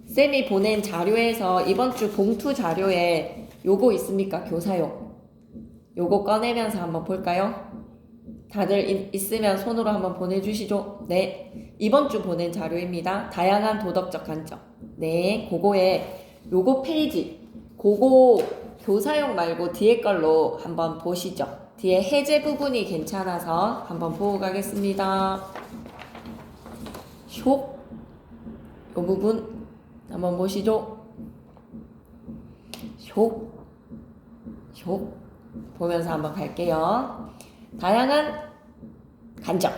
쌤이 보낸 자료에서 이번 주 봉투 자료에 요거 있습니까? 교사용. 요거 꺼내면서 한번 볼까요? 다들 있으면 손으로 한번 보내주시죠. 네. 이번 주 보낸 자료입니다. 다양한 도덕적 관점. 네. 그거에 요거 페이지. 그거 교사용 말고 뒤에 걸로 한번 보시죠. 뒤에 해제 부분이 괜찮아서 한번 보고 가겠습니다. 요 부분 한번 보시죠. 요 보면서 한번 갈게요. 다양한 관점,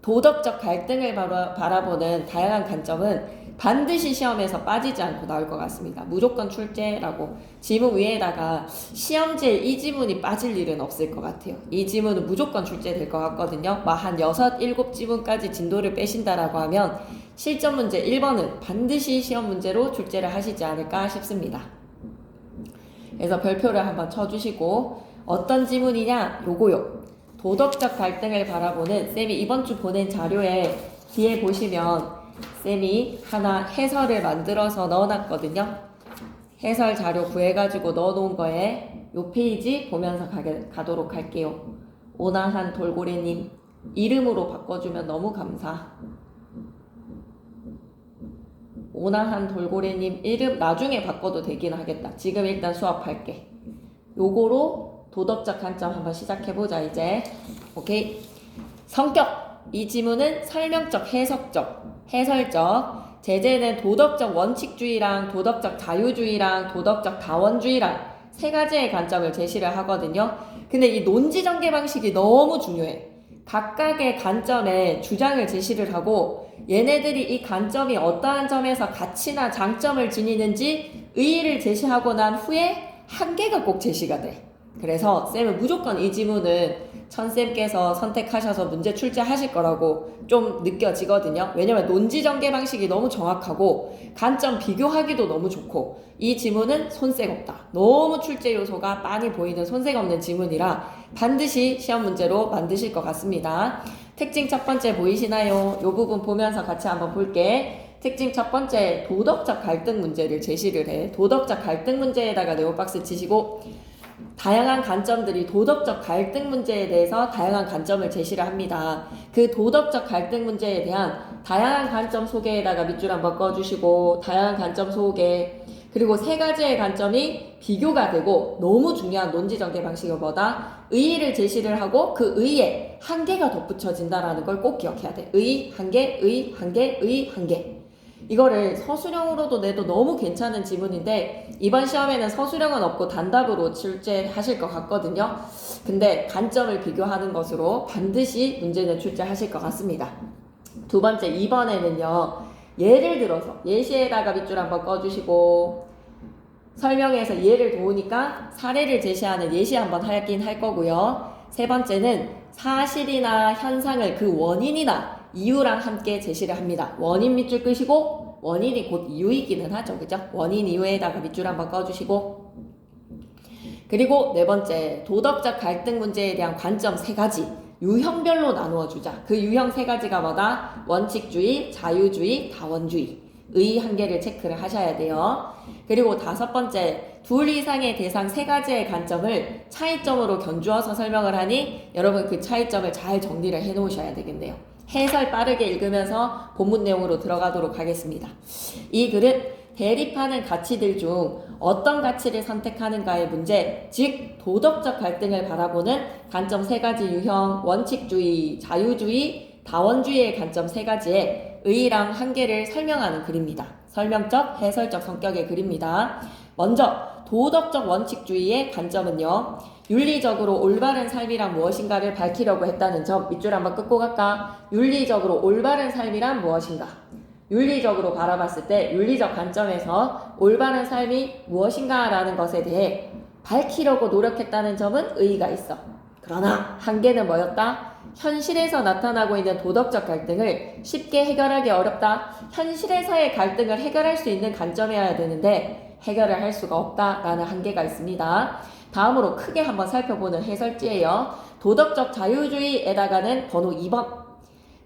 도덕적 갈등을 바라보는 다양한 관점은 반드시 시험에서 빠지지 않고 나올 것 같습니다. 무조건 출제라고 지문 위에다가 시험지에 이 지문이 빠질 일은 없을 것 같아요. 이 지문은 무조건 출제될 것 같거든요. 한 6, 7지문까지 진도를 빼신다라고 하면 실전 문제 1번은 반드시 시험 문제로 출제를 하시지 않을까 싶습니다. 그래서 별표를 한번 쳐주시고 어떤 지문이냐? 요거요. 도덕적 갈등을 바라보는 쌤이 이번 주 보낸 자료에 뒤에 보시면 쌤이 하나 해설을 만들어서 넣어놨거든요. 해설 자료 구해가지고 넣어놓은 거에 요 페이지 보면서 가도록 할게요. 오나한 돌고래님 이름으로 바꿔주면 너무 감사. 오나한 돌고래님 이름 나중에 바꿔도 되긴 하겠다. 지금 일단 수업할게. 요거로 도덕적 관점 한번 시작해보자 이제. 오케이. 성격. 이 지문은 설명적, 해설적. 제재는 도덕적 원칙주의랑 도덕적 자유주의랑 도덕적 다원주의랑 세 가지의 관점을 제시를 하거든요. 근데 이 논지 전개 방식이 너무 중요해. 각각의 관점에 주장을 제시를 하고 얘네들이 이 관점이 어떠한 점에서 가치나 장점을 지니는지 의의를 제시하고 난 후에 한계가 꼭 제시가 돼. 그래서 쌤은 무조건 이 지문은 천쌤께서 선택하셔서 문제 출제하실 거라고 좀 느껴지거든요. 왜냐면 논지 전개 방식이 너무 정확하고 관점 비교하기도 너무 좋고 이 지문은 손색 없다. 너무 출제 요소가 많이 보이는 손색 없는 지문이라 반드시 시험 문제로 만드실 것 같습니다. 특징 첫 번째 보이시나요? 이 부분 보면서 같이 한번 볼게. 특징 첫 번째 도덕적 갈등 문제를 제시를 해. 도덕적 갈등 문제에다가 네오박스 치시고 다양한 관점들이 도덕적 갈등 문제에 대해서 다양한 관점을 제시를 합니다. 그 도덕적 갈등 문제에 대한 다양한 관점 소개에다가 밑줄 한번 꺼주시고 다양한 관점 소개 그리고 세 가지의 관점이 비교가 되고 너무 중요한 논지 전개 방식보다 의의를 제시를 하고 그 의의에 한계가 덧붙여진다라는 걸 꼭 기억해야 돼. 의의, 한계, 의의, 한계, 의의, 한계. 이거를 서술형으로도 내도 너무 괜찮은 지문인데 이번 시험에는 서술형은 없고 단답으로 출제하실 것 같거든요. 근데 관점을 비교하는 것으로 반드시 문제는 출제하실 것 같습니다. 두 번째 2번에는요. 예를 들어서 예시에다가 밑줄 한번 꺼주시고 설명에서 예를 도우니까 사례를 제시하는 예시 한번 하긴 할 거고요. 세 번째는 사실이나 현상을 그 원인이나 이유랑 함께 제시를 합니다. 원인 밑줄 끄시고 원인이 곧 이유이기는 하죠. 그죠? 원인 이유에다가 밑줄 한번 꺼주시고 그리고 네 번째 도덕적 갈등 문제에 대한 관점 세 가지 유형별로 나누어 주자. 그 유형 세 가지가 뭐다? 원칙주의, 자유주의, 다원주의. 의 한계를 체크를 하셔야 돼요. 그리고 다섯 번째 둘 이상의 대상 세 가지의 관점을 차이점으로 견주어서 설명을 하니 여러분 그 차이점을 잘 정리를 해 놓으셔야 되겠네요. 해설 빠르게 읽으면서 본문 내용으로 들어가도록 하겠습니다. 이 글은 대립하는 가치들 중 어떤 가치를 선택하는가의 문제, 즉 도덕적 갈등을 바라보는 관점 세 가지 유형, 원칙주의, 자유주의, 다원주의의 관점 세 가지에 의의랑 한계를 설명하는 글입니다. 설명적, 해설적 성격의 글입니다. 먼저 도덕적 원칙주의의 관점은요. 윤리적으로 올바른 삶이란 무엇인가를 밝히려고 했다는 점 밑줄 한번 끄고 갈까? 윤리적으로 올바른 삶이란 무엇인가? 윤리적으로 바라봤을 때 윤리적 관점에서 올바른 삶이 무엇인가 라는 것에 대해 밝히려고 노력했다는 점은 의의가 있어. 그러나 한계는 뭐였다? 현실에서 나타나고 있는 도덕적 갈등을 쉽게 해결하기 어렵다. 현실에서의 갈등을 해결할 수 있는 관점이어야 되는데 해결을 할 수가 없다라는 한계가 있습니다. 다음으로 크게 한번 살펴보는 해설지예요. 도덕적 자유주의에다가는 번호 2번.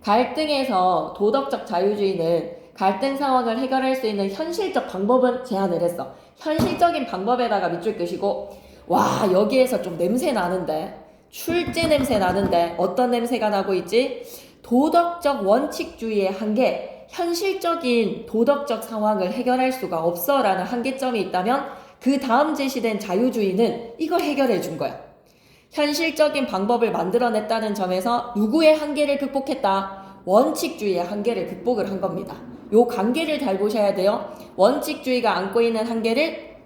갈등에서 도덕적 자유주의는 갈등 상황을 해결할 수 있는 현실적 방법은 제안을 했어. 현실적인 방법에다가 밑줄 끄시고, 와, 여기에서 좀 냄새 나는데, 출제 냄새 나는데, 어떤 냄새가 나고 있지? 도덕적 원칙주의의 한계, 현실적인 도덕적 상황을 해결할 수가 없어 라는 한계점이 있다면 그 다음 제시된 자유주의는 이걸 해결해 준 거야. 현실적인 방법을 만들어냈다는 점에서 누구의 한계를 극복했다? 원칙주의의 한계를 극복을 한 겁니다. 요 관계를 잘 보셔야 돼요. 원칙주의가 안고 있는 한계를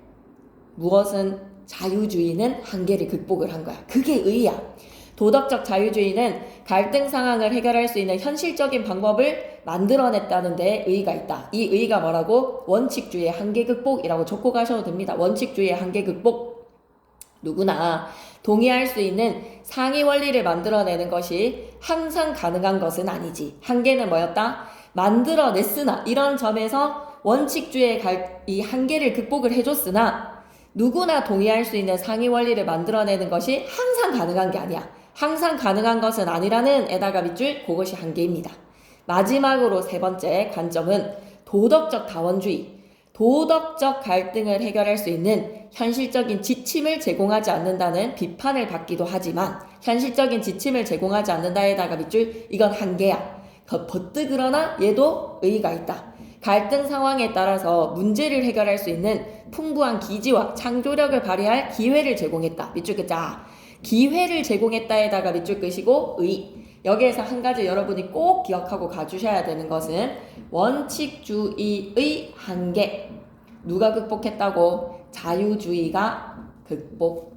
무엇은 자유주의는 한계를 극복을 한 거야. 그게 의의야. 도덕적 자유주의는 갈등 상황을 해결할 수 있는 현실적인 방법을 만들어냈다는 데 의의가 있다. 이 의의가 뭐라고? 원칙주의의 한계 극복이라고 적고 가셔도 됩니다. 원칙주의의 한계 극복. 누구나 동의할 수 있는 상위 원리를 만들어내는 것이 항상 가능한 것은 아니지. 한계는 뭐였다? 만들어냈으나 이런 점에서 원칙주의의 이 한계를 극복을 해줬으나 누구나 동의할 수 있는 상위 원리를 만들어내는 것이 항상 가능한 게 아니야. 항상 가능한 것은 아니라는 에다가 밑줄, 그것이 한계입니다. 마지막으로 세 번째 관점은 도덕적 다원주의. 도덕적 갈등을 해결할 수 있는 현실적인 지침을 제공하지 않는다는 비판을 받기도 하지만 현실적인 지침을 제공하지 않는다에다가 밑줄, 이건 한계야. 버뜩 그러나 얘도 의의가 있다. 갈등 상황에 따라서 문제를 해결할 수 있는 풍부한 기지와 창조력을 발휘할 기회를 제공했다. 밑줄 끄자. 기회를 제공했다에다가 밑줄 끄시고 의. 여기에서 한 가지 여러분이 꼭 기억하고 가주셔야 되는 것은 원칙주의의 한계. 누가 극복했다고? 자유주의가 극복.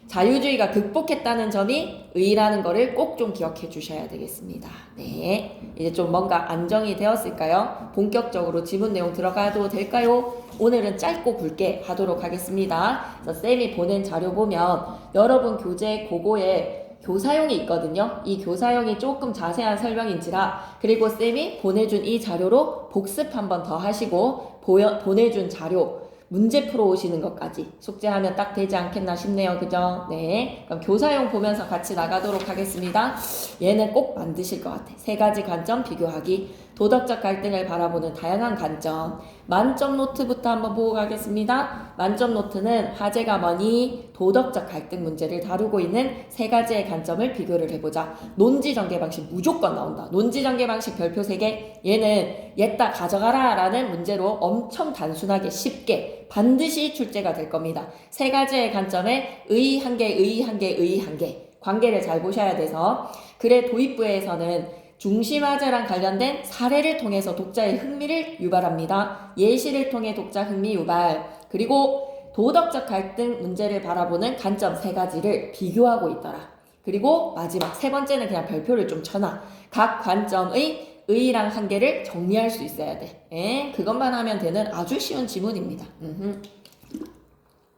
자유주의가 극복했다는 점이 의라는 거를 꼭 좀 기억해 주셔야 되겠습니다. 네, 이제 좀 뭔가 안정이 되었을까요? 본격적으로 지문 내용 들어가도 될까요? 오늘은 짧고 굵게 하도록 하겠습니다. 그래서 쌤이 보낸 자료 보면 여러분 교재 고고에 교사용이 있거든요. 이 교사용이 조금 자세한 설명인지라, 그리고 쌤이 보내준 이 자료로 복습 한 번 더 하시고 보내준 자료 문제 풀어 오시는 것까지 숙제하면 딱 되지 않겠나 싶네요. 그죠? 네. 그럼 교사용 보면서 같이 나가도록 하겠습니다. 얘는 꼭 만드실 것 같아. 세 가지 관점 비교하기. 도덕적 갈등을 바라보는 다양한 관점. 만점 노트부터 한번 보고 가겠습니다. 만점 노트는 화제가 뭐니? 도덕적 갈등 문제를 다루고 있는 세 가지의 관점을 비교를 해보자. 논지 전개 방식 무조건 나온다. 논지 전개 방식 별표 3개. 얘는 얘따 가져가라 라는 문제로 엄청 단순하게 쉽게 반드시 출제가 될 겁니다. 세 가지의 관점에 의 한 개, 의 한 개, 의 한 개. 관계를 잘 보셔야 돼서 글의 도입부에서는 중심화제랑 관련된 사례를 통해서 독자의 흥미를 유발합니다. 예시를 통해 독자 흥미 유발. 그리고 도덕적 갈등 문제를 바라보는 관점 세 가지를 비교하고 있더라. 그리고 마지막 세 번째는 그냥 별표를 좀 쳐놔. 각 관점의 의의랑 한계를 정리할 수 있어야 돼. 그것만 하면 되는 아주 쉬운 지문입니다.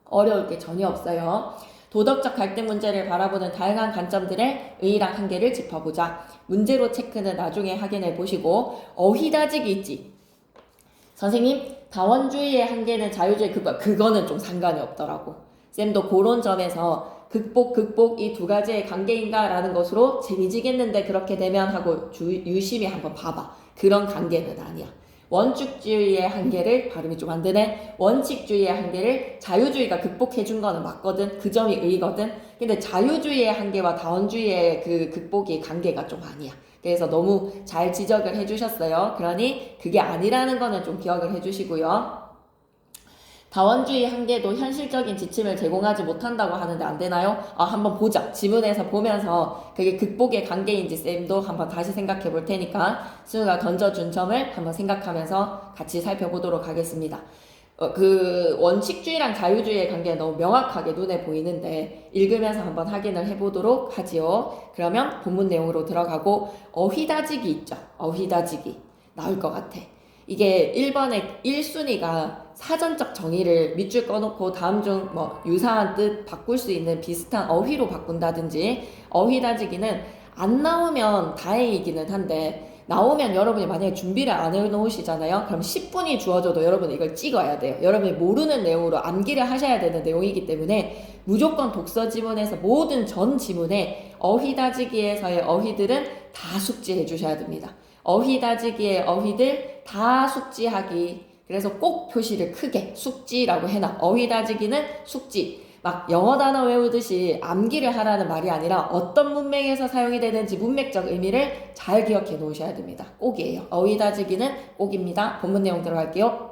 어려울 게 전혀 없어요. 도덕적 갈등 문제를 바라보는 다양한 관점들의 의의랑 한계를 짚어보자. 문제로 체크는 나중에 확인해 보시고, 어휘다지기 있지. 선생님, 다원주의의 한계는 자유주의 극복. 그거는 좀 상관이 없더라고. 쌤도 그런 점에서 극복 이 두 가지의 관계인가 라는 것으로 재미지겠는데 그렇게 되면 하고 유심히 한번 봐봐. 그런 관계는 아니야. 원칙주의의 한계를, 발음이 좀 안 되네. 원칙주의의 한계를 자유주의가 극복해 준 거는 맞거든. 그 점이 의거든. 근데 자유주의의 한계와 다원주의의 그 극복의 관계가 좀 아니야. 그래서 너무 잘 지적을 해주셨어요. 그러니 그게 아니라는 거는 좀 기억을 해주시고요. 다원주의 한계도 현실적인 지침을 제공하지 못한다고 하는데 안 되나요? 한번 보자. 지문에서 보면서 그게 극복의 관계인지 쌤도 한번 다시 생각해 볼 테니까 수우가 던져준 점을 한번 생각하면서 같이 살펴보도록 하겠습니다. 그 원칙주의랑 자유주의의 관계는 너무 명확하게 눈에 보이는데 읽으면서 한번 확인을 해보도록 하지요. 그러면 본문 내용으로 들어가고, 어휘다지기 있죠. 어휘다지기 나올 것 같아. 이게 1번의 1순위가 사전적 정의를 밑줄 꺼놓고 다음 중 뭐 유사한 뜻 바꿀 수 있는 비슷한 어휘로 바꾼다든지, 어휘다지기는 안 나오면 다행이기는 한데 나오면 여러분이 만약에 준비를 안 해놓으시잖아요. 그럼 10분이 주어져도 여러분이 이걸 찍어야 돼요. 여러분이 모르는 내용으로 암기를 하셔야 되는 내용이기 때문에 무조건 독서 지문에서 모든 전 지문에 어휘다지기에서의 어휘들은 다 숙지해 주셔야 됩니다. 어휘다지기의 어휘들 다 숙지하기. 그래서 꼭 표시를 크게 숙지라고 해놔. 어휘 다지기는 숙지. 막 영어 단어 외우듯이 암기를 하라는 말이 아니라 어떤 문맥에서 사용이 되는지 문맥적 의미를 잘 기억해 놓으셔야 됩니다. 꼭이에요. 어휘 다지기는 꼭입니다. 본문 내용 들어갈게요.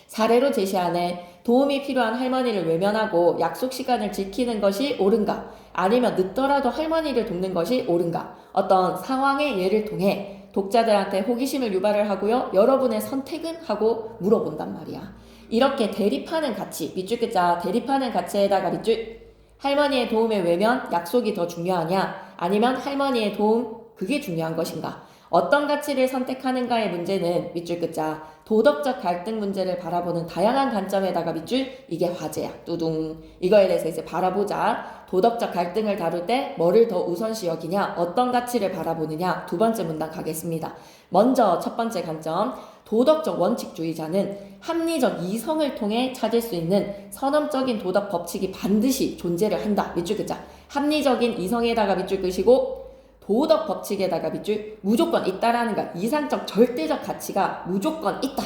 사례로 제시하네. 도움이 필요한 할머니를 외면하고 약속 시간을 지키는 것이 옳은가? 아니면 늦더라도 할머니를 돕는 것이 옳은가? 어떤 상황의 예를 통해 독자들한테 호기심을 유발을 하고요. 여러분의 선택은? 하고 물어본단 말이야. 이렇게 대립하는 가치, 밑줄 글자 대립하는 가치에다가 밑줄 할머니의 도움에 외면 약속이 더 중요하냐? 아니면 할머니의 도움 그게 중요한 것인가? 어떤 가치를 선택하는가의 문제는 밑줄 글자 도덕적 갈등 문제를 바라보는 다양한 관점에다가 밑줄 이게 화제야. 뚜둥. 이거에 대해서 이제 바라보자. 도덕적 갈등을 다룰 때 뭐를 더 우선시 여기냐? 어떤 가치를 바라보느냐? 두 번째 문단 가겠습니다. 먼저 첫 번째 관점. 도덕적 원칙주의자는 합리적 이성을 통해 찾을 수 있는 선언적인 도덕 법칙이 반드시 존재를 한다. 밑줄 글자. 합리적인 이성에다가 밑줄 끄시고 도덕 법칙에다가 밑줄 무조건 있다라는 거. 이상적 절대적 가치가 무조건 있다.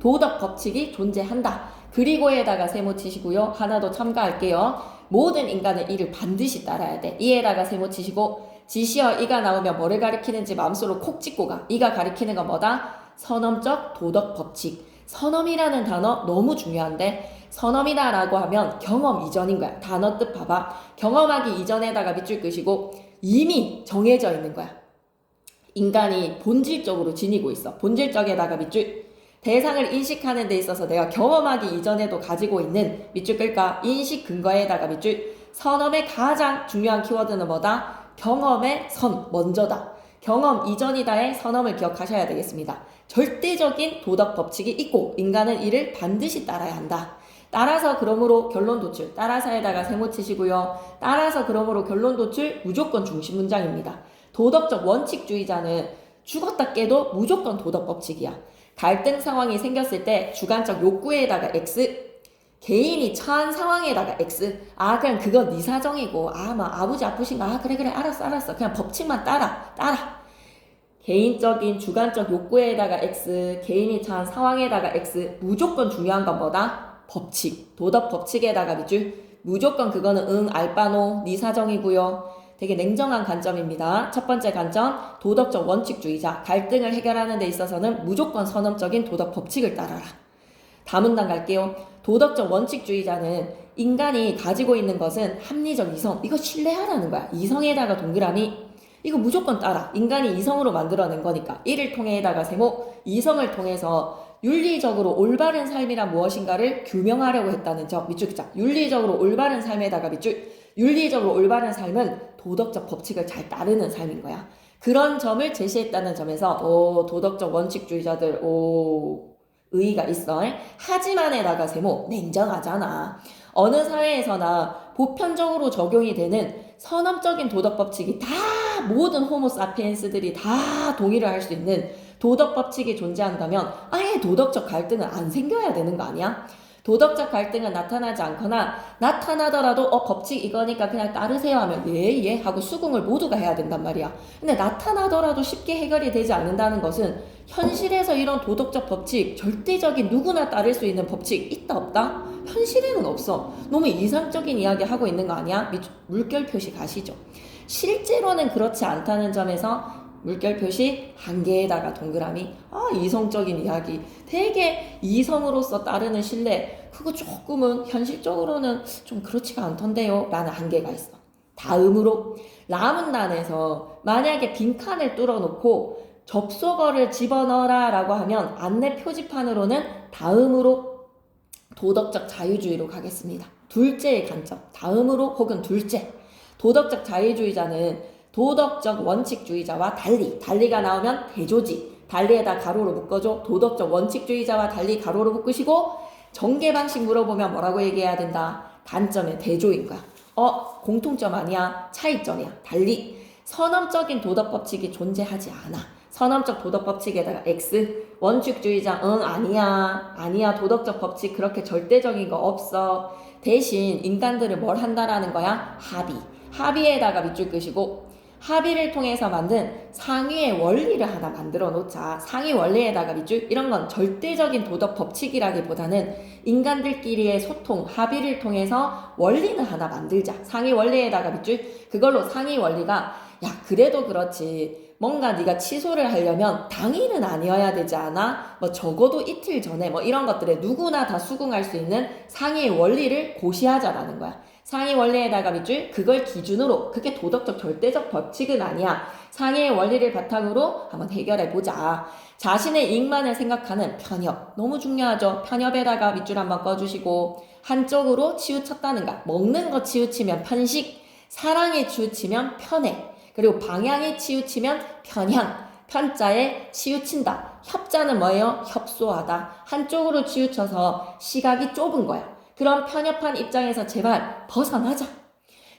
도덕 법칙이 존재한다. 그리고에다가 세모 치시고요. 하나 더 첨가할게요. 모든 인간은 이를 반드시 따라야 돼. 이에다가 세모 치시고 지시어 이가 나오면 뭐를 가리키는지 마음속으로 콕 찍고 가. 이가 가리키는 건 뭐다? 선언적 도덕 법칙. 선언이라는 단어 너무 중요한데 선언이다라고 하면 경험 이전인 거야. 단어 뜻 봐봐. 경험하기 이전에다가 밑줄 끄시고 이미 정해져 있는 거야. 인간이 본질적으로 지니고 있어. 본질적에다가 밑줄 대상을 인식하는 데 있어서 내가 경험하기 이전에도 가지고 있는 밑줄 끌까? 인식 근거에다가 밑줄 선언의 가장 중요한 키워드는 뭐다? 경험의 선, 먼저다. 경험 이전이다의 선언을 기억하셔야 되겠습니다. 절대적인 도덕 법칙이 있고 인간은 이를 반드시 따라야 한다. 따라서 그러므로 결론 도출, 따라서에다가 세모 치시고요. 따라서 그러므로 결론 도출 무조건 중심 문장입니다. 도덕적 원칙주의자는 죽었다 깨도 무조건 도덕 법칙이야. 갈등 상황이 생겼을 때 주관적 욕구에다가 X, 개인이 처한 상황에다가 X. 아 그냥 그건 네 사정이고 막 아버지 아프신가? 아 그래 알았어 그냥 법칙만 따라. 개인적인 주관적 욕구에다가 X, 개인이 처한 상황에다가 X. 무조건 중요한 건 뭐다? 법칙, 도덕 법칙에다가 밑줄 무조건 그거는 응 알바노 네 사정이고요. 되게 냉정한 관점입니다. 첫 번째 관점 도덕적 원칙주의자 갈등을 해결하는 데 있어서는 무조건 선언적인 도덕 법칙을 따라라. 다음 문단 갈게요. 도덕적 원칙주의자는 인간이 가지고 있는 것은 합리적 이성 이거 신뢰하라는 거야. 이성에다가 동그라미 이거 무조건 따라. 인간이 이성으로 만들어낸 거니까 이를 통해다가 세모 이성을 통해서 윤리적으로 올바른 삶이란 무엇인가를 규명하려고 했다는 점 밑줄 긋자. 윤리적으로 올바른 삶에다가 밑줄 윤리적으로 올바른 삶은 도덕적 법칙을 잘 따르는 삶인 거야. 그런 점을 제시했다는 점에서 도덕적 원칙주의자들 의의가 있어. 하지만에다가 세모 냉정하잖아. 어느 사회에서나 보편적으로 적용이 되는 선언적인 도덕 법칙이 다 모든 호모 사피엔스들이 다 동의를 할 수 있는 도덕 법칙이 존재한다면 아예 도덕적 갈등은 안 생겨야 되는 거 아니야? 도덕적 갈등은 나타나지 않거나 나타나더라도 법칙 이거니까 그냥 따르세요 하면 예 하고 수긍을 모두가 해야 된단 말이야. 근데 나타나더라도 쉽게 해결이 되지 않는다는 것은 현실에서 이런 도덕적 법칙 절대적인 누구나 따를 수 있는 법칙 있다 없다? 현실에는 없어. 너무 이상적인 이야기 하고 있는 거 아니야? 물결 표시 가시죠. 실제로는 그렇지 않다는 점에서 물결 표시 한 개에다가 동그라미 이성적인 이야기 되게 이성으로서 따르는 신뢰 그거 조금은 현실적으로는 좀 그렇지가 않던데요 라는 한계가 있어. 다음으로 라문단에서 만약에 빈칸을 뚫어놓고 접속어를 집어넣어라 라고 하면 안내 표지판으로는 다음으로 도덕적 자유주의로 가겠습니다. 둘째의 관점 다음으로 혹은 둘째 도덕적 자유주의자는 도덕적 원칙주의자와 달리가 나오면 대조지 달리에다 가로로 묶어줘. 도덕적 원칙주의자와 달리 가로로 묶으시고 전개 방식 물어보면 뭐라고 얘기해야 된다? 단점의 대조인 거야. 공통점 아니야 차이점이야. 달리 선언적인 도덕 법칙이 존재하지 않아. 선언적 도덕 법칙에다가 X 원칙주의자 아니야 도덕적 법칙 그렇게 절대적인 거 없어. 대신 인간들을 뭘 한다라는 거야? 합의에다가 밑줄 끄시고 합의를 통해서 만든 상위의 원리를 하나 만들어 놓자. 상위 원리에다가 밑줄 이런 건 절대적인 도덕 법칙이라기보다는 인간들끼리의 소통, 합의를 통해서 원리는 하나 만들자. 상위 원리에다가 밑줄 그걸로 상위 원리가 야 그래도 그렇지 뭔가 네가 취소를 하려면 당일은 아니어야 되지 않아? 뭐 적어도 이틀 전에 뭐 이런 것들에 누구나 다 수긍할 수 있는 상위의 원리를 고시하자라는 거야. 상위 원리에다가 밑줄 그걸 기준으로 그게 도덕적 절대적 법칙은 아니야. 상위의 원리를 바탕으로 한번 해결해 보자. 자신의 이익만을 생각하는 편협 너무 중요하죠. 편협에다가 밑줄 한번 꺼주시고 한쪽으로 치우쳤다는가 먹는 거 치우치면 편식 사랑에 치우치면 편애 그리고 방향에 치우치면 편향 편자에 치우친다. 협자는 뭐예요? 협소하다. 한쪽으로 치우쳐서 시각이 좁은 거야. 그런 편협한 입장에서 제발 벗어나자.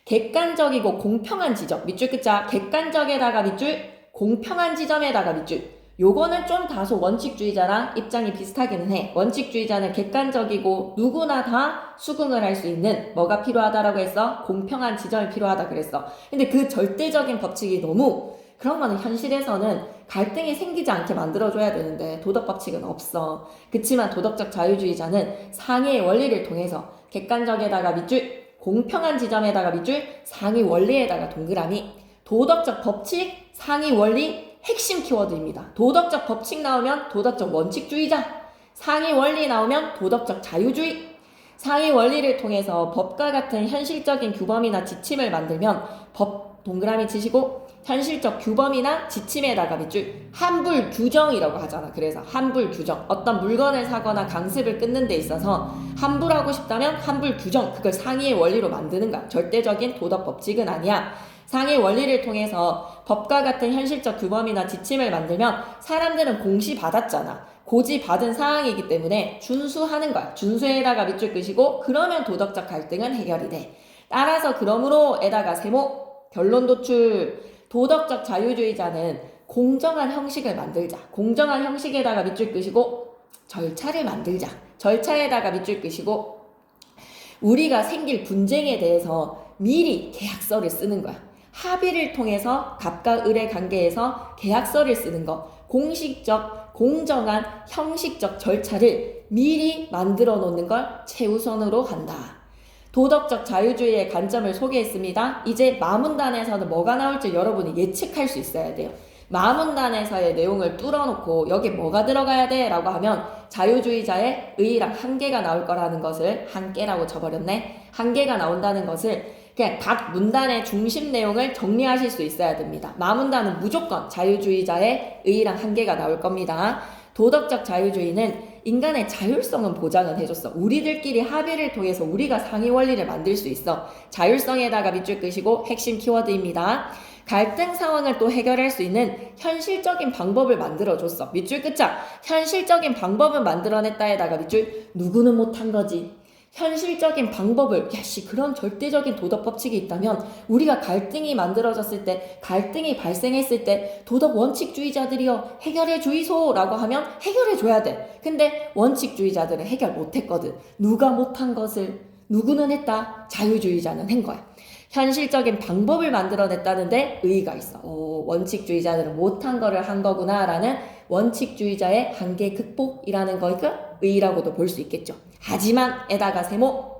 객관적이고 공평한 지점 밑줄 끝자 객관적에다가 밑줄 공평한 지점에다가 밑줄 요거는 좀 다소 원칙주의자랑 입장이 비슷하기는 해. 원칙주의자는 객관적이고 누구나 다 수긍을 할 수 있는 뭐가 필요하다라고 했어? 공평한 지점이 필요하다 그랬어. 근데 그 절대적인 법칙이 너무 그런 거는 현실에서는 갈등이 생기지 않게 만들어줘야 되는데 도덕 법칙은 없어. 그치만 도덕적 자유주의자는 상위의 원리를 통해서 객관적에다가 밑줄 공평한 지점에다가 밑줄 상위 원리에다가 동그라미 도덕적 법칙 상위 원리 핵심 키워드입니다. 도덕적 법칙 나오면 도덕적 원칙주의자 상위 원리 나오면 도덕적 자유주의 상위 원리를 통해서 법과 같은 현실적인 규범이나 지침을 만들면 법 동그라미 치시고 현실적 규범이나 지침에다가 밑줄 환불 규정이라고 하잖아. 그래서 환불 규정 어떤 물건을 사거나 강습을 끊는 데 있어서 환불하고 싶다면 환불 규정 그걸 상위의 원리로 만드는 거야. 절대적인 도덕 법칙은 아니야. 상위 원리를 통해서 법과 같은 현실적 규범이나 지침을 만들면 사람들은 공시 받았잖아. 고지 받은 사항이기 때문에 준수하는 거야. 준수에다가 밑줄 끄시고 그러면 도덕적 갈등은 해결이 돼. 따라서 그러므로 에다가 세모 결론 도출 도덕적 자유주의자는 공정한 형식을 만들자. 공정한 형식에다가 밑줄 끄시고 절차를 만들자. 절차에다가 밑줄 끄시고 우리가 생길 분쟁에 대해서 미리 계약서를 쓰는 거야. 합의를 통해서 갑과 을의 관계에서 계약서를 쓰는 거. 공식적, 공정한, 형식적 절차를 미리 만들어 놓는 걸 최우선으로 한다. 도덕적 자유주의의 관점을 소개했습니다. 이제 마문단에서는 뭐가 나올지 여러분이 예측할 수 있어야 돼요. 마문단에서의 내용을 뚫어놓고 여기 뭐가 들어가야 돼? 라고 하면 자유주의자의 의의랑 한계가 나올 거라는 것을 한계라고 쳐버렸네. 한계가 나온다는 것을 그냥 각 문단의 중심 내용을 정리하실 수 있어야 됩니다. 마문단은 무조건 자유주의자의 의의랑 한계가 나올 겁니다. 도덕적 자유주의는 인간의 자율성은 보장은 해줬어. 우리들끼리 합의를 통해서 우리가 상위 원리를 만들 수 있어. 자율성에다가 밑줄 끄시고 핵심 키워드입니다. 갈등 상황을 또 해결할 수 있는 현실적인 방법을 만들어줬어. 밑줄 끝자 현실적인 방법을 만들어냈다에다가 밑줄 누구는 못한 거지. 현실적인 방법을 야씨 그런 절대적인 도덕 법칙이 있다면 우리가 갈등이 만들어졌을 때 갈등이 발생했을 때 도덕 원칙주의자들이여 해결해 주이소라고 하면 해결해 줘야 돼. 근데 원칙주의자들은 해결 못했거든. 누가 못한 것을 누구는 했다. 자유주의자는 한 거야. 현실적인 방법을 만들어냈다는데 의의가 있어. 원칙주의자들은 못한 거를 한 거구나 라는 원칙주의자의 한계 극복이라는 거니까 의의라고도 볼 수 있겠죠. 하지만 에다가 세모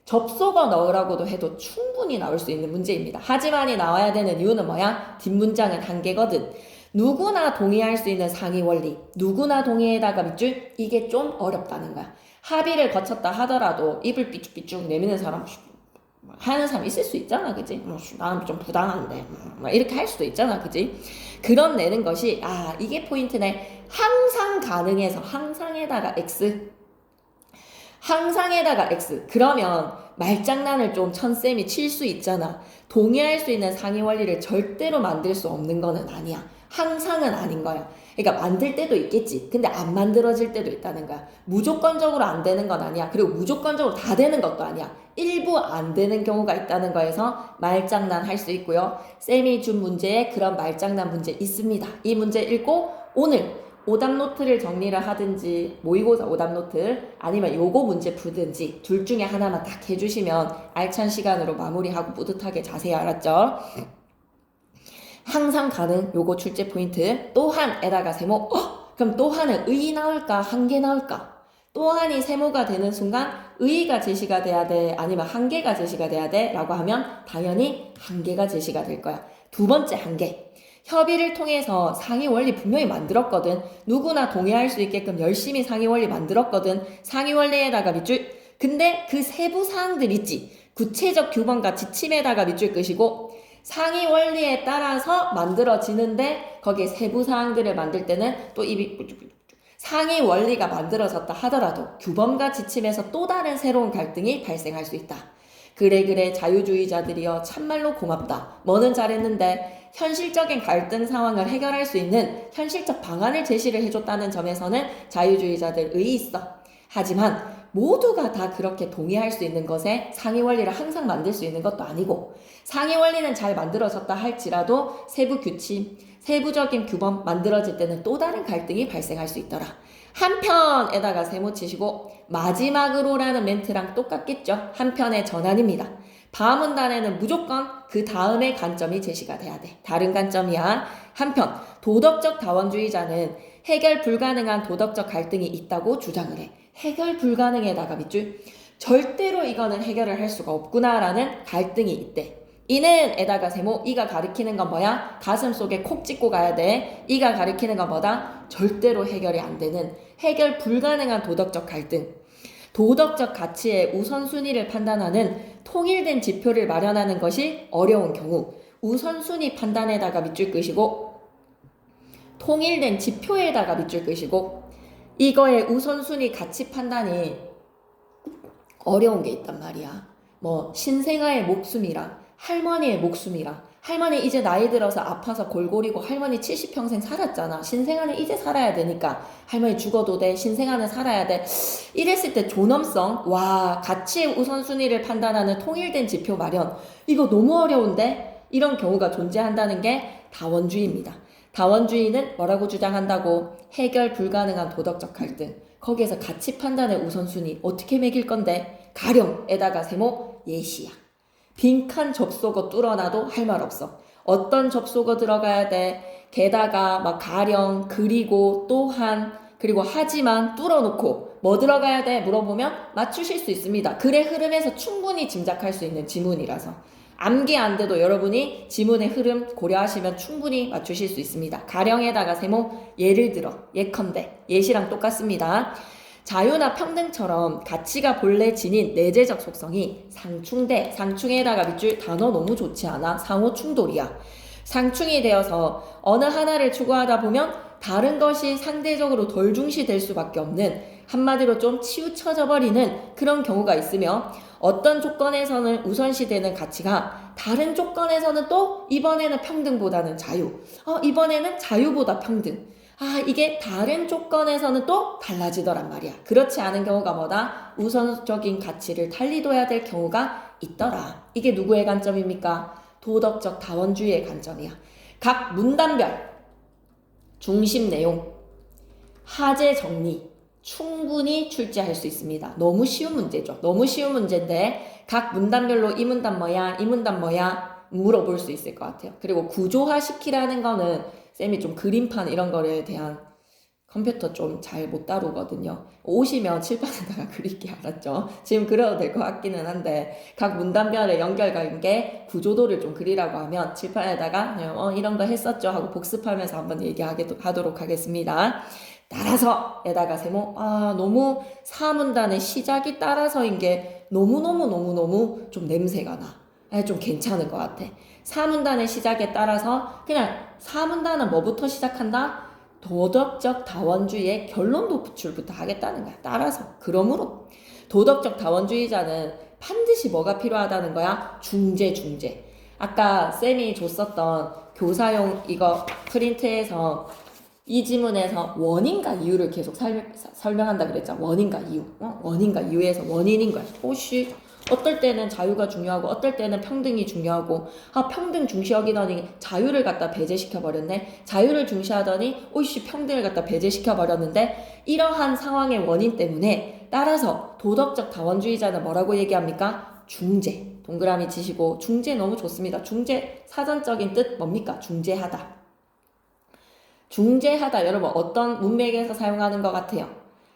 접속어 넣으라고도 해도 충분히 나올 수 있는 문제입니다. 하지만이 나와야 되는 이유는 뭐야? 뒷문장은 한계거든. 누구나 동의할 수 있는 상위 원리 누구나 동의에다가 밑줄 이게 좀 어렵다는 거야. 합의를 거쳤다 하더라도 입을 삐죽삐죽 내미는 사람 하는 사람 있을 수 있잖아, 그지? 나는 좀 부당한데 이렇게 할 수도 있잖아, 그지? 그런 내는 것이 이게 포인트네. 항상 가능해서 항상에다가 X 항상에다가 X 그러면 말장난을 좀 천쌤이 칠 수 있잖아. 동의할 수 있는 상위 원리를 절대로 만들 수 없는 거는 아니야. 항상은 아닌 거야. 그러니까 만들 때도 있겠지. 근데 안 만들어질 때도 있다는 거야. 무조건적으로 안 되는 건 아니야. 그리고 무조건적으로 다 되는 것도 아니야. 일부 안 되는 경우가 있다는 거에서 말장난 할 수 있고요. 쌤이 준 문제에 그런 말장난 문제 있습니다. 이 문제 읽고 오늘 오답노트를 정리를 하든지 모의고사 오답노트 아니면 요거 문제 풀든지 둘 중에 하나만 딱 해주시면 알찬 시간으로 마무리하고 뿌듯하게 자세히 알았죠? 항상 가능 요거 출제 포인트. 또한에다가 세모. 그럼 또한은 의 나올까 한계 나올까? 또한이 세모가 되는 순간 의가 제시가 돼야 돼 아니면 한계가 제시가 돼야 돼 라고 하면 당연히 한계가 제시가 될 거야. 두 번째 한계. 협의를 통해서 상위 원리 분명히 만들었거든. 누구나 동의할 수 있게끔 열심히 상위 원리 만들었거든. 상위 원리에다가 밑줄. 근데 그 세부 사항들 있지. 구체적 규범과 지침에다가 밑줄 끄시고 상위 원리에 따라서 만들어지는데 거기에 세부 사항들을 만들 때는 또 입이 상위 원리가 만들어졌다 하더라도 규범과 지침에서 또 다른 새로운 갈등이 발생할 수 있다. 그래 자유주의자들이여 참말로 고맙다. 뭐는 잘했는데 현실적인 갈등 상황을 해결할 수 있는 현실적 방안을 제시를 해줬다는 점에서는 자유주의자들 의의 있어. 하지만 모두가 다 그렇게 동의할 수 있는 것에 상위 원리를 항상 만들 수 있는 것도 아니고 상위 원리는 잘 만들어졌다 할지라도 세부 규칙, 세부적인 규범 만들어질 때는 또 다른 갈등이 발생할 수 있더라. 한편에다가 세모 치시고 마지막으로라는 멘트랑 똑같겠죠. 한편의 전환입니다. 다음문단에는 무조건 그 다음의 관점이 제시가 돼야 돼. 다른 관점이야. 한편 도덕적 다원주의자는 해결 불가능한 도덕적 갈등이 있다고 주장을 해. 해결 불가능에다가 밑줄. 절대로 이거는 해결을 할 수가 없구나라는 갈등이 있대. 이는 에다가 세모. 이가 가리키는 건 뭐야? 가슴 속에 콕 찍고 가야 돼. 이가 가리키는 건 뭐다? 절대로 해결이 안 되는 해결 불가능한 도덕적 갈등. 도덕적 가치의 우선순위를 판단하는 통일된 지표를 마련하는 것이 어려운 경우 우선순위 판단에다가 밑줄 끄시고 통일된 지표에다가 밑줄 끄시고 이거의 우선순위 가치 판단이 어려운 게 있단 말이야. 뭐 신생아의 목숨이랑 할머니의 목숨이랑 할머니 이제 나이 들어서 아파서 골골이고 할머니 70평생 살았잖아. 신생아는 이제 살아야 되니까 할머니 죽어도 돼. 신생아는 살아야 돼. 이랬을 때 존엄성, 와 가치의 우선순위를 판단하는 통일된 지표 마련. 이거 너무 어려운데? 이런 경우가 존재한다는 게 다원주의입니다. 다원주의는 뭐라고 주장한다고? 해결 불가능한 도덕적 갈등. 거기에서 가치 판단의 우선순위 어떻게 매길 건데? 가령에다가 세모 예시야. 빈칸 접속어 뚫어놔도 할 말 없어. 어떤 접속어 들어가야 돼? 게다가 막 가령, 그리고, 또한, 그리고 하지만 뚫어놓고 뭐 들어가야 돼? 물어보면 맞추실 수 있습니다. 글의 흐름에서 충분히 짐작할 수 있는 지문이라서. 암기 안 돼도 여러분이 지문의 흐름 고려하시면 충분히 맞추실 수 있습니다. 가령에다가 세모, 예를 들어, 예컨대, 예시랑 똑같습니다. 자유나 평등처럼 가치가 본래 지닌 내재적 속성이 상충돼. 상충에다가 밑줄. 단어 너무 좋지 않아? 상호 충돌이야. 상충이 되어서 어느 하나를 추구하다 보면 다른 것이 상대적으로 덜 중시될 수밖에 없는, 한마디로 좀 치우쳐져 버리는 그런 경우가 있으며 어떤 조건에서는 우선시되는 가치가 다른 조건에서는 또 이번에는 평등보다는 자유, 이번에는 자유보다 평등, 이게 다른 조건에서는 또 달라지더란 말이야. 그렇지 않은 경우가 뭐다? 우선적인 가치를 달리둬야 될 경우가 있더라. 이게 누구의 관점입니까? 도덕적 다원주의의 관점이야. 각 문단별 중심 내용, 하제 정리 충분히 출제할 수 있습니다. 너무 쉬운 문제죠. 너무 쉬운 문제인데 각 문단별로 이 문단 뭐야? 이 문단 뭐야? 물어볼 수 있을 것 같아요. 그리고 구조화 시키라는 거는 쌤이 좀 그림판 이런 거에 대한 컴퓨터 좀 잘 못 다루거든요. 오시면 칠판에다가 그릴게, 알았죠? 지금 그려도 될 것 같기는 한데 각 문단별의 연결관계 구조도를 좀 그리라고 하면 칠판에다가 그냥 이런 거 했었죠 하고 복습하면서 한번 얘기하도록 하겠습니다. 따라서에다가 세모. 너무 사문단의 시작이 따라서인 게 너무너무 좀 냄새가 나. 좀 괜찮은 것 같아. 사문단의 시작에 따라서 그냥 사문단은 뭐부터 시작한다? 도덕적 다원주의의 결론 도출부터 하겠다는 거야. 따라서. 그러므로 도덕적 다원주의자는 반드시 뭐가 필요하다는 거야? 중재. 아까 쌤이 줬었던 교사용 이거 프린트에서 이 지문에서 원인과 이유를 계속 설명한다 그랬잖아. 원인과 이유. 원인과 이유에서 원인인 거야. 어떨 때는 자유가 중요하고 어떨 때는 평등이 중요하고 평등 중시 여기더니 자유를 갖다 배제시켜 버렸네. 자유를 중시하더니 평등을 갖다 배제시켜 버렸는데 이러한 상황의 원인 때문에 따라서 도덕적 다원주의자는 뭐라고 얘기합니까? 중재. 동그라미 치시고 중재 너무 좋습니다. 중재 사전적인 뜻 뭡니까? 중재하다. 중재하다 여러분 어떤 문맥에서 사용하는 것 같아요?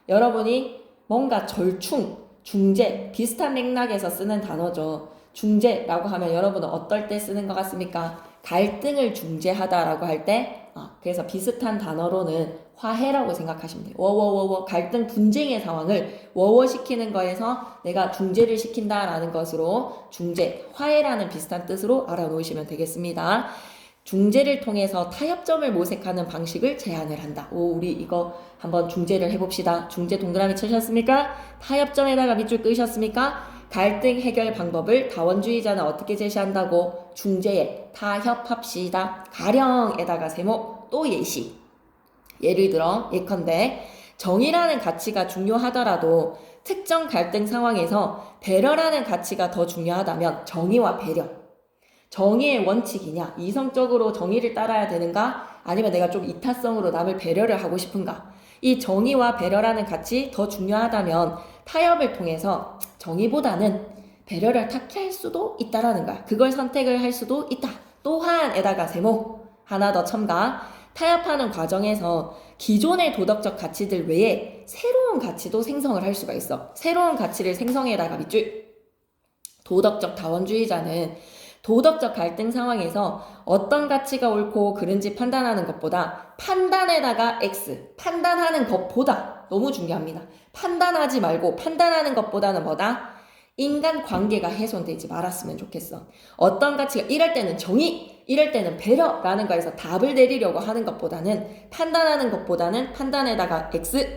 여러분이 뭔가 절충, 중재 비슷한 맥락에서 쓰는 단어죠. 중재라고 하면 여러분은 어떨 때 쓰는 것 같습니까? 갈등을 중재하다라고 할 때 그래서 비슷한 단어로는 화해라고 생각하시면 돼요. 워워워워 갈등 분쟁의 상황을 워워시키는 거에서 내가 중재를 시킨다라는 것으로 중재, 화해라는 비슷한 뜻으로 알아놓으시면 되겠습니다. 중재를 통해서 타협점을 모색하는 방식을 제안을 한다. 우리 이거 한번 중재를 해봅시다. 중재 동그라미 치셨습니까? 타협점에다가 밑줄 끄셨습니까? 갈등 해결 방법을 다원주의자는 어떻게 제시한다고? 중재에 타협합시다. 가령에다가 세모 또 예시. 예를 들어 예컨대 정의라는 가치가 중요하더라도 특정 갈등 상황에서 배려라는 가치가 더 중요하다면 정의와 배려. 정의의 원칙이냐? 이성적으로 정의를 따라야 되는가? 아니면 내가 좀 이타성으로 남을 배려를 하고 싶은가? 이 정의와 배려라는 가치 더 중요하다면 타협을 통해서 정의보다는 배려를 택할 수도 있다라는 거야. 그걸 선택을 할 수도 있다. 또한에다가 세모 하나 더 첨가. 타협하는 과정에서 기존의 도덕적 가치들 외에 새로운 가치도 생성을 할 수가 있어. 새로운 가치를 생성에다가 밑줄. 도덕적 다원주의자는 도덕적 갈등 상황에서 어떤 가치가 옳고 그른지 판단하는 것보다 판단에다가 X, 판단하는 것보다 너무 중요합니다. 판단하지 말고 판단하는 것보다는 뭐다? 인간관계가 훼손되지 말았으면 좋겠어. 어떤 가치가 이럴 때는 정의, 이럴 때는 배려라는 거에서 답을 내리려고 하는 것보다는 판단하는 것보다는 판단에다가 X,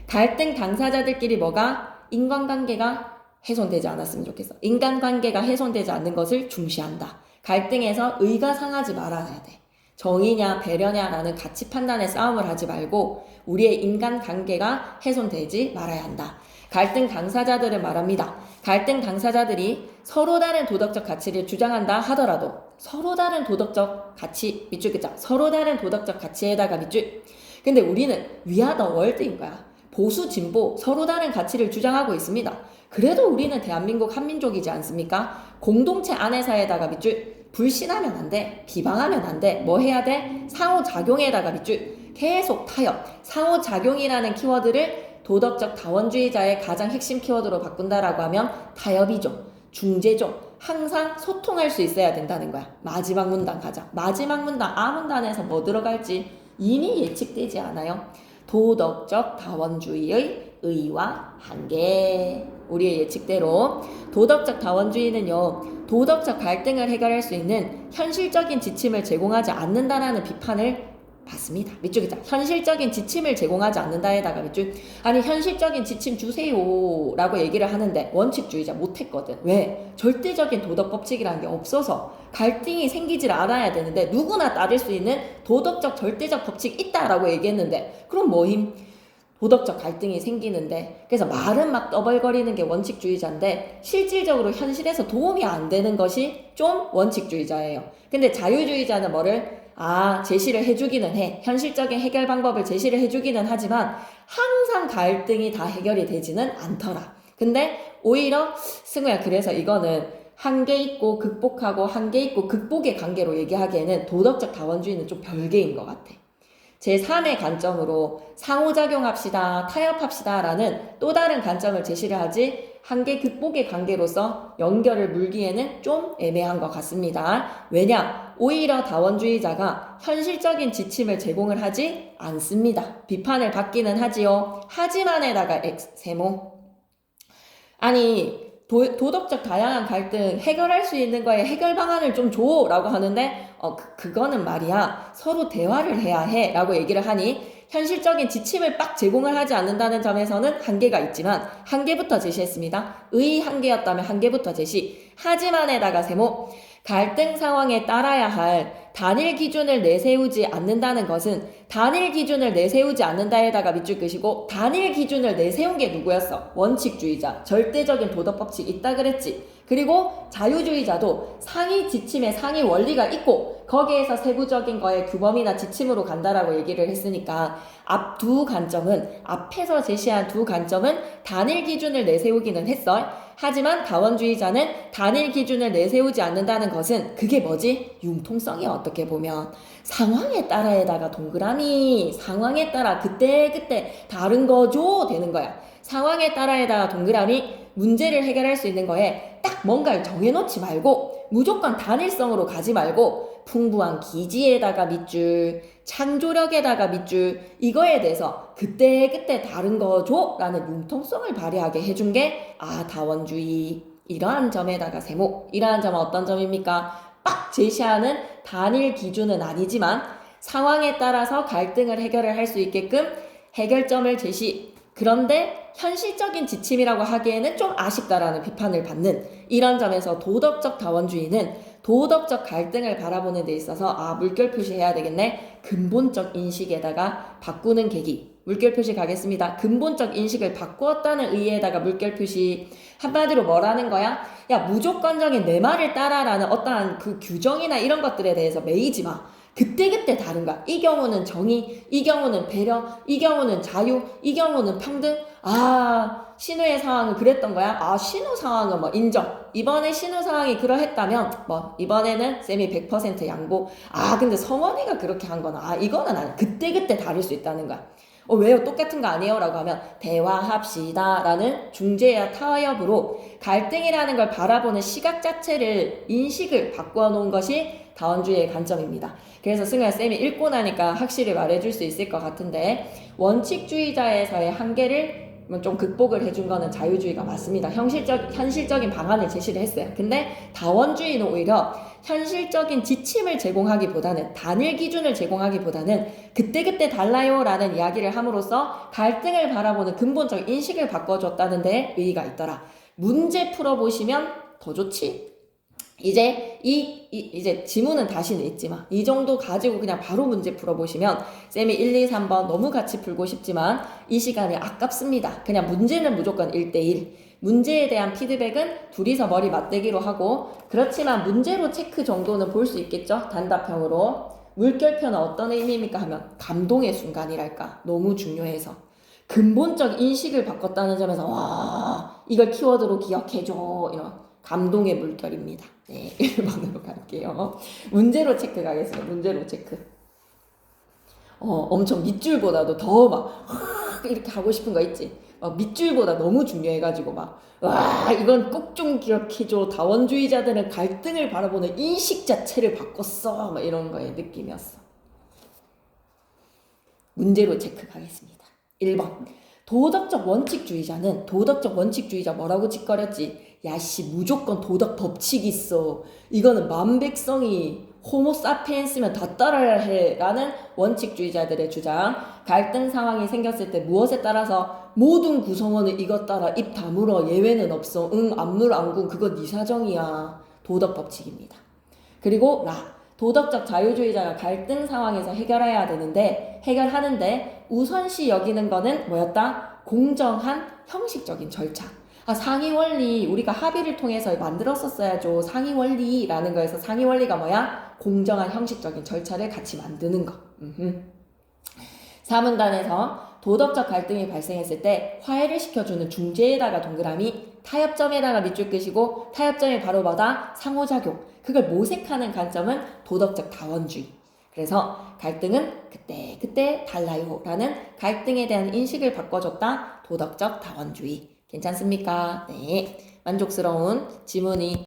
갈등 당사자들끼리 뭐가? 인간관계가 훼손되지 않았으면 좋겠어. 인간관계가 훼손되지 않는 것을 중시한다. 갈등에서 의가 상하지 말아야 돼. 정의냐 배려냐라는 가치 판단의 싸움을 하지 말고 우리의 인간관계가 훼손되지 말아야 한다. 갈등 당사자들은 말합니다. 갈등 당사자들이 서로 다른 도덕적 가치를 주장한다 하더라도 서로 다른 도덕적 가치 밑줄 긋자. 서로 다른 도덕적 가치에다가 밑줄. 근데 우리는 We are the world인 거야. 보수 진보 서로 다른 가치를 주장하고 있습니다. 그래도 우리는 대한민국 한민족이지 않습니까? 공동체 안에서에다가 밑줄. 불신하면 안 돼. 비방하면 안 돼. 뭐 해야 돼? 상호작용에다가 밑줄. 계속 타협. 상호작용이라는 키워드를 도덕적 다원주의자의 가장 핵심 키워드로 바꾼다라고 하면 타협이죠. 중재죠. 항상 소통할 수 있어야 된다는 거야. 마지막 문단 가자. 마지막 문단 아문단에서 뭐 들어갈지 이미 예측되지 않아요? 도덕적 다원주의의 의와 한계. 우리의 예측대로 도덕적 다원주의는요, 도덕적 갈등을 해결할 수 있는 현실적인 지침을 제공하지 않는다라는 비판을 받습니다. 밑줄 긋자. 현실적인 지침을 제공하지 않는다에다가 밑줄. 아니 현실적인 지침 주세요 라고 얘기를 하는데 원칙주의자 못했거든. 왜? 절대적인 도덕 법칙이라는 게 없어서 갈등이 생기질 않아야 되는데 누구나 따를 수 있는 도덕적 절대적 법칙 있다라고 얘기했는데 그럼 뭐임? 도덕적 갈등이 생기는데 그래서 말은 막 떠벌거리는 게 원칙주의자인데 실질적으로 현실에서 도움이 안 되는 것이 좀 원칙주의자예요. 근데 자유주의자는 뭐를? 제시를 해주기는 해. 현실적인 해결 방법을 제시를 해주기는 하지만 항상 갈등이 다 해결이 되지는 않더라. 근데 오히려 승우야 그래서 이거는 한계 있고 극복하고 한계 있고 극복의 관계로 얘기하기에는 도덕적 다원주의는 좀 별개인 것 같아. 제3의 관점으로 상호작용합시다, 타협합시다 라는 또 다른 관점을 제시를 하지 한계 극복의 관계로서 연결을 물기에는 좀 애매한 것 같습니다. 왜냐? 오히려 다원주의자가 현실적인 지침을 제공을 하지 않습니다. 비판을 받기는 하지요. 하지만에다가 X, 세모. 아니 도덕적 다양한 갈등 해결할 수 있는 거에 해결 방안을 좀 줘 라고 하는데 그거는 말이야 서로 대화를 해야 해 라고 얘기를 하니 현실적인 지침을 빡 제공을 하지 않는다는 점에서는 한계가 있지만 한계부터 제시했습니다. 의 한계였다면 한계부터 제시. 하지만에다가 세모. 갈등 상황에 따라야 할 단일 기준을 내세우지 않는다는 것은 단일 기준을 내세우지 않는다에다가 밑줄 끄시고 단일 기준을 내세운 게 누구였어? 원칙주의자. 절대적인 도덕법칙 있다 그랬지. 그리고 자유주의자도 상위 지침에 상위 원리가 있고 거기에서 세부적인 거에 규범이나 지침으로 간다라고 얘기를 했으니까 앞에서 제시한 두 관점은 단일 기준을 내세우기는 했어. 하지만 다원주의자는 단일 기준을 내세우지 않는다는 것은 그게 뭐지? 융통성이야. 어떻게 보면 상황에 따라에다가 동그라미, 상황에 따라 그때그때 다른 거죠 되는 거야. 상황에 따라에다가 동그라미, 문제를 해결할 수 있는 거에 딱 뭔가를 정해놓지 말고 무조건 단일성으로 가지 말고 풍부한 기지에다가 밑줄, 창조력에다가 밑줄, 이거에 대해서 그때그때 다른 거죠 라는 융통성을 발휘하게 해준 게 다원주의. 이러한 점에다가 세모, 이러한 점은 어떤 점입니까? 빡 제시하는 단일 기준은 아니지만 상황에 따라서 갈등을 해결을 할 수 있게끔 해결점을 제시, 그런데 현실적인 지침이라고 하기에는 좀 아쉽다라는 비판을 받는 이런 점에서 도덕적 다원주의는 도덕적 갈등을 바라보는 데 있어서 물결 표시해야 되겠네. 근본적 인식에다가 바꾸는 계기. 물결 표시 가겠습니다. 근본적 인식을 바꾸었다는 의의에다가 물결 표시. 한마디로 뭐라는 거야? 야, 무조건적인 내 말을 따라라는 어떠한 그 규정이나 이런 것들에 대해서 매이지 마. 그때그때 다른 거야. 이 경우는 정의, 이 경우는 배려, 이 경우는 자유, 이 경우는 평등. 신우의 상황은 그랬던 거야. 신우 상황은 뭐 인정. 이번에 신우 상황이 그러했다면 이번에는 쌤이 100% 양보. 근데 성원이가 그렇게 한 건 이거는 아니야. 그때그때 다를 수 있다는 거야. 왜요? 똑같은 거 아니에요? 라고 하면 대화합시다 라는 중재와 타협으로 갈등이라는 걸 바라보는 시각 자체를, 인식을 바꾸어 놓은 것이 다원주의의 관점입니다. 그래서 승우야, 쌤이 읽고 나니까 확실히 말해줄 수 있을 것 같은데, 원칙주의자에서의 한계를 좀 극복을 해준 거는 자유주의가 맞습니다. 현실적인 방안을 제시를 했어요. 근데 다원주의는 오히려 현실적인 지침을 제공하기보다는, 단일 기준을 제공하기보다는 그때그때 달라요 라는 이야기를 함으로써 갈등을 바라보는 근본적 인식을 바꿔줬다는 데 의의가 있더라. 문제 풀어보시면 더 좋지? 이제 지문은 다시 냈지 마. 이 정도 가지고 그냥 바로 문제 풀어보시면 쌤이 1, 2, 3번 너무 같이 풀고 싶지만 이 시간이 아깝습니다. 그냥 문제는 무조건 1대1. 문제에 대한 피드백은 둘이서 머리 맞대기로 하고, 그렇지만 문제로 체크 정도는 볼 수 있겠죠? 단답형으로. 물결표는 어떤 의미입니까 하면 감동의 순간이랄까. 너무 중요해서. 근본적 인식을 바꿨다는 점에서 이걸 키워드로 기억해줘. 이런. 감동의 물결입니다. 네, 1번으로 갈게요. 문제로 체크 가겠습니다. 문제로 체크. 엄청 밑줄보다도 더 이렇게 하고 싶은 거 있지? 밑줄보다 너무 중요해가지고 이건 꼭 좀 기억해줘. 다원주의자들은 갈등을 바라보는 인식 자체를 바꿨어. 이런 거의 느낌이었어. 문제로 체크 가겠습니다. 1번. 도덕적 원칙주의자 뭐라고 짓거렸지? 야씨, 무조건 도덕 법칙이 있어. 이거는 만백성이 호모사피엔스면 다 따라야 해 라는 원칙주의자들의 주장. 갈등 상황이 생겼을 때 무엇에 따라서 모든 구성원은 이것 따라 입 다물어. 예외는 없어. 안물 안군 그거 네 사정이야. 도덕 법칙입니다. 그리고 도덕적 자유주의자가 갈등 상황에서 해결해야 되는데, 해결하는데 우선시 여기는 거는 뭐였다? 공정한 형식적인 절차. 상위 원리, 우리가 합의를 통해서 만들었었어야죠. 상위 원리라는 거에서 상위 원리가 뭐야? 공정한 형식적인 절차를 같이 만드는 거. 사문단에서 도덕적 갈등이 발생했을 때 화해를 시켜주는 중재에다가 동그라미, 타협점에다가 밑줄 끄시고, 타협점이 바로 뭐다? 상호작용. 그걸 모색하는 관점은 도덕적 다원주의. 그래서 갈등은 그때 달라요 라는 갈등에 대한 인식을 바꿔줬다. 도덕적 다원주의. 괜찮습니까? 네. 만족스러운 지문이